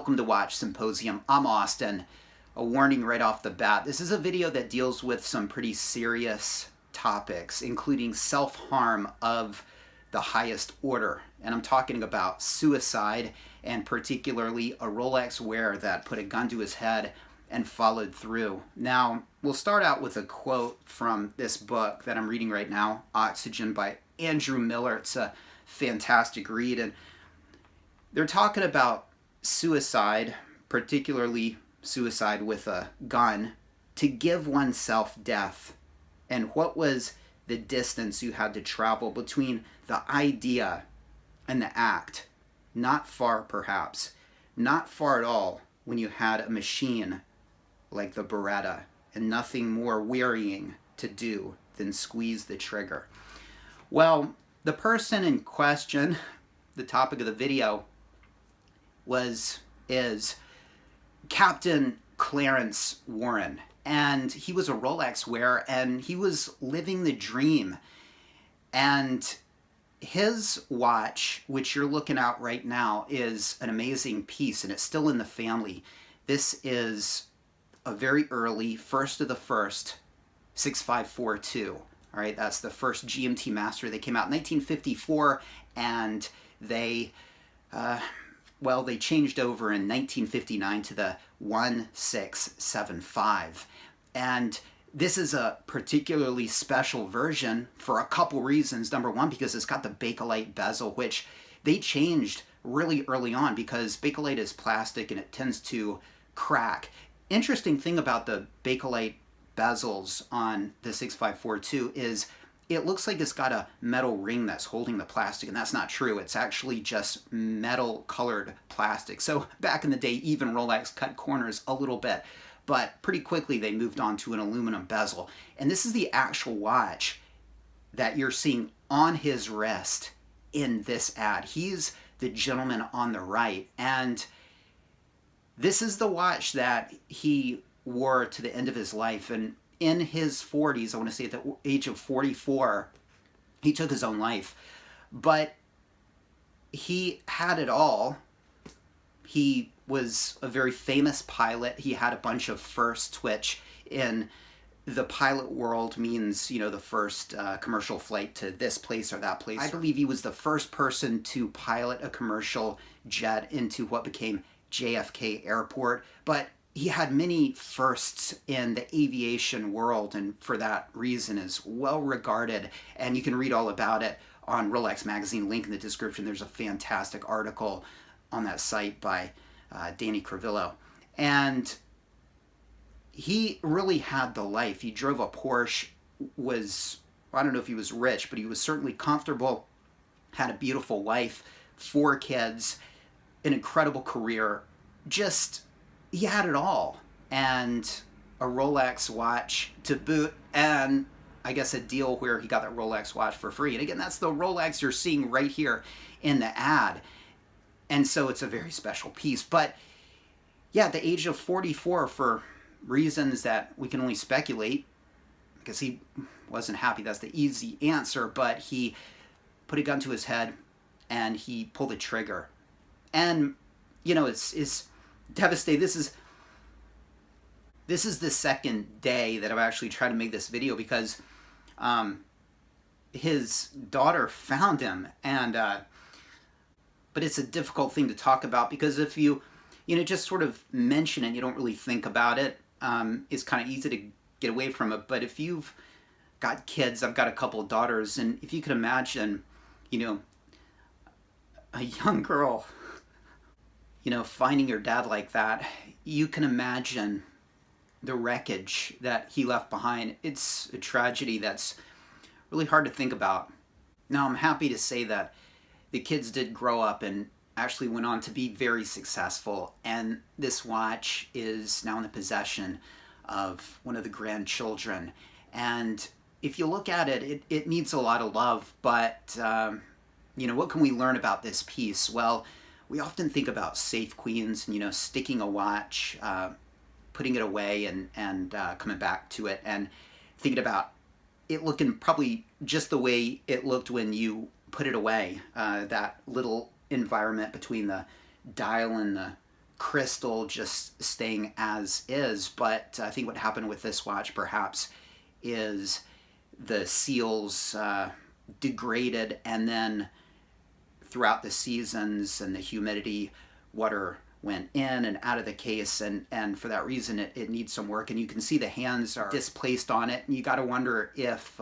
Welcome to Watch Symposium. I'm Austin. A warning right off the bat. This is a video that deals with some pretty serious topics, including self-harm of the highest order. And I'm talking about suicide, and particularly a Rolex wearer that put a gun to his head and followed through. Now, we'll start out with a quote from this book that I'm reading right now, Oxygen by Andrew Miller. It's a fantastic read, and they're talking about suicide, particularly suicide with a gun, to give oneself death. And what was the distance you had to travel between the idea and the act? Not far, perhaps. Not far at all when you had a machine like the Beretta and nothing more wearying to do than squeeze the trigger. Well, the person in question, the topic of the video, is Captain Clarence Warren. And he was a Rolex wearer, and he was living the dream. And his watch, which you're looking at right now, is an amazing piece, and it's still in the family. This is a very early, first of the first, 6542. All right, that's the first GMT Master. They came out in 1954, and they changed over in 1959 to the 1675. And this is a particularly special version for a couple reasons. Number one, because it's got the Bakelite bezel, which they changed really early on because Bakelite is plastic and it tends to crack. Interesting thing about the Bakelite bezels on the 6542 is it looks like it's got a metal ring that's holding the plastic, and that's not true. It's actually just metal colored plastic. So back in the day, even Rolex cut corners a little bit, but pretty quickly they moved on to an aluminum bezel. And this is the actual watch that you're seeing on his wrist in this ad. He's the gentleman on the right, and this is the watch that he wore to the end of his life. And in his 40s, I want to say at the age of 44, he took his own life. But he had it all. He was a very famous pilot. He had a bunch of firsts, which in the pilot world means, you know, the first commercial flight to this place or that place. I believe he was the first person to pilot a commercial jet into what became JFK Airport. But he had many firsts in the aviation world, and for that reason is well regarded. And you can read all about it on Rolex magazine, link in the description. There's a fantastic article on that site by Danny Crevillo. And he really had the life. He drove a Porsche, I don't know if he was rich, but he was certainly comfortable, had a beautiful wife, 4 kids, an incredible career. He had it all, and a Rolex watch to boot, and I guess a deal where he got that Rolex watch for free. And again, that's the Rolex you're seeing right here in the ad. And so it's a very special piece. But yeah, at the age of 44, for reasons that we can only speculate, because he wasn't happy, that's the easy answer, but he put a gun to his head and he pulled the trigger. And, you know, it's devastating. This is the second day that I've actually tried to make this video because his daughter found him, and but it's a difficult thing to talk about because if you just sort of mention it, you don't really think about it. It's kind of easy to get away from it. But if you've got kids, I've got a couple of daughters, and if you could imagine, a young girl, finding your dad like that, you can imagine the wreckage that he left behind. It's a tragedy that's really hard to think about. Now, I'm happy to say that the kids did grow up and actually went on to be very successful, and this watch is now in the possession of one of the grandchildren. And if you look at it, it needs a lot of love, but what can we learn about this piece? Well, we often think about safe queens, sticking a watch, putting it away and coming back to it, and thinking about it looking probably just the way it looked when you put it away, that little environment between the dial and the crystal just staying as is. But I think what happened with this watch perhaps is the seals degraded, and then throughout the seasons and the humidity, water went in and out of the case, and for that reason it needs some work. And you can see the hands are displaced on it, and you got to wonder if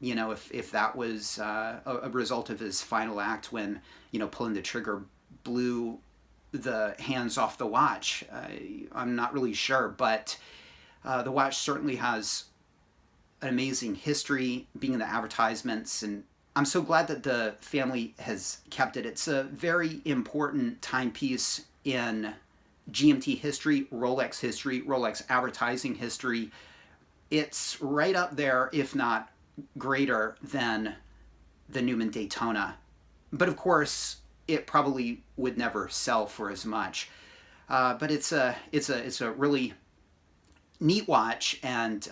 if that was a result of his final act when pulling the trigger blew the hands off the watch. I'm not really sure, but the watch certainly has an amazing history, being in the advertisements, and I'm so glad that the family has kept it. It's a very important timepiece in GMT history, Rolex advertising history. It's right up there, if not greater than the Newman Daytona. But of course, it probably would never sell for as much. But it's a really neat watch, and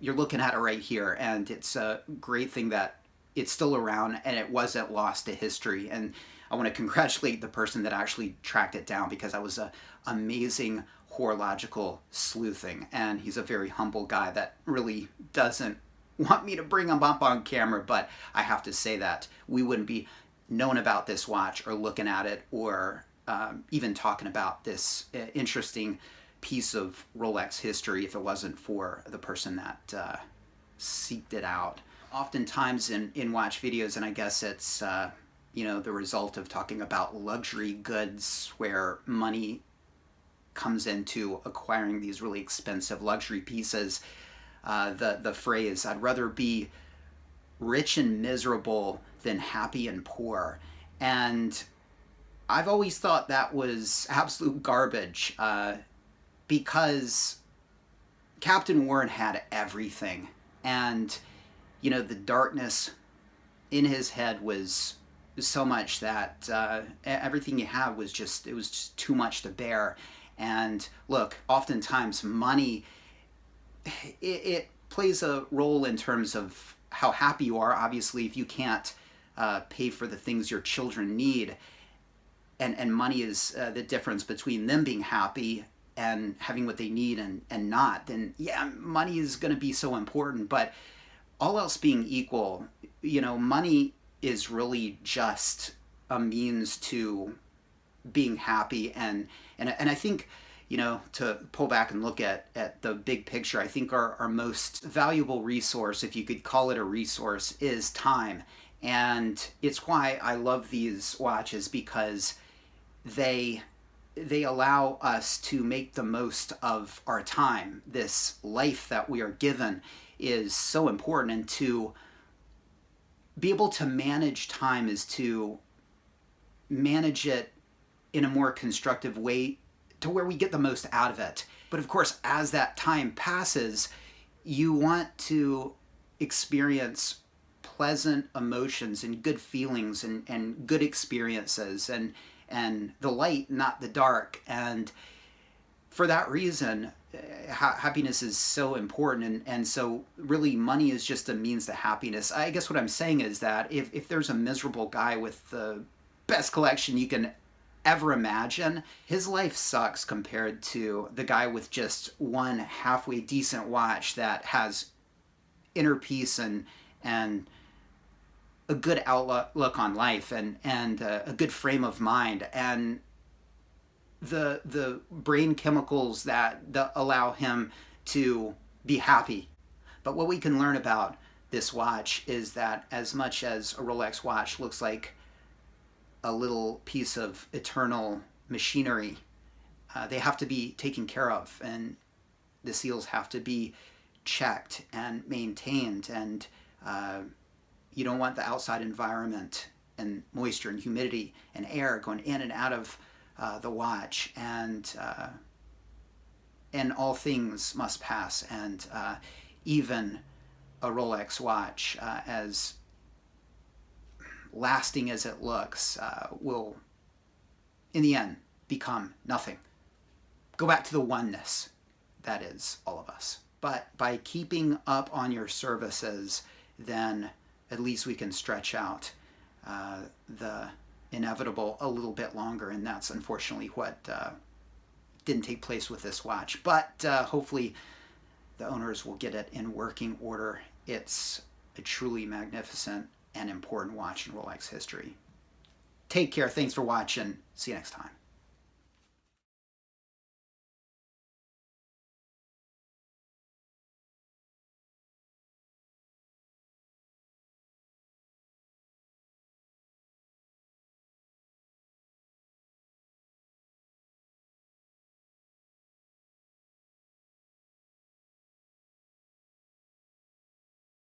you're looking at it right here, and it's a great thing that it's still around and it wasn't lost to history. And I want to congratulate the person that actually tracked it down, because that was an amazing horological sleuthing, and he's a very humble guy that really doesn't want me to bring him up on camera, but I have to say that we wouldn't be known about this watch or looking at it or even talking about this interesting piece of Rolex history if it wasn't for the person that seeked it out. Oftentimes in watch videos, and I guess it's the result of talking about luxury goods where money comes into acquiring these really expensive luxury pieces, the phrase, "I'd rather be rich and miserable than happy and poor." And I've always thought that was absolute garbage, because Captain Warren had everything, and the darkness in his head was so much that everything you had was just too much to bear. And look, oftentimes money, it plays a role in terms of how happy you are. Obviously, if you can't pay for the things your children need, and money is the difference between them being happy and having what they need and not, then yeah, money is going to be so important. But all else being equal, money is really just a means to being happy. And I think, to pull back and look at the big picture, I think our most valuable resource, if you could call it a resource, is time. And it's why I love these watches, because they allow us to make the most of our time. This life that we are given is so important, and to be able to manage time is to manage it in a more constructive way to where we get the most out of it. But of course, as that time passes, you want to experience pleasant emotions and good feelings and good experiences, and the light, not the dark. And for that reason, happiness is so important, and so really money is just a means to happiness. I guess what I'm saying is that if there's a miserable guy with the best collection you can ever imagine, his life sucks compared to the guy with just one halfway decent watch that has inner peace and a good outlook on life, and a good frame of mind, and the brain chemicals that allow him to be happy. But what we can learn about this watch is that as much as a Rolex watch looks like a little piece of eternal machinery, they have to be taken care of, and the seals have to be checked and maintained, and you don't want the outside environment and moisture and humidity and air going in and out of the watch, and all things must pass, and even a Rolex watch, as lasting as it looks, will in the end become nothing. Go back to the oneness that is all of us. But by keeping up on your services, then at least we can stretch out the inevitable a little bit longer, and that's unfortunately what didn't take place with this watch. But hopefully the owners will get it in working order. It's a truly magnificent and important watch in Rolex history. Take care. Thanks for watching. See you next time.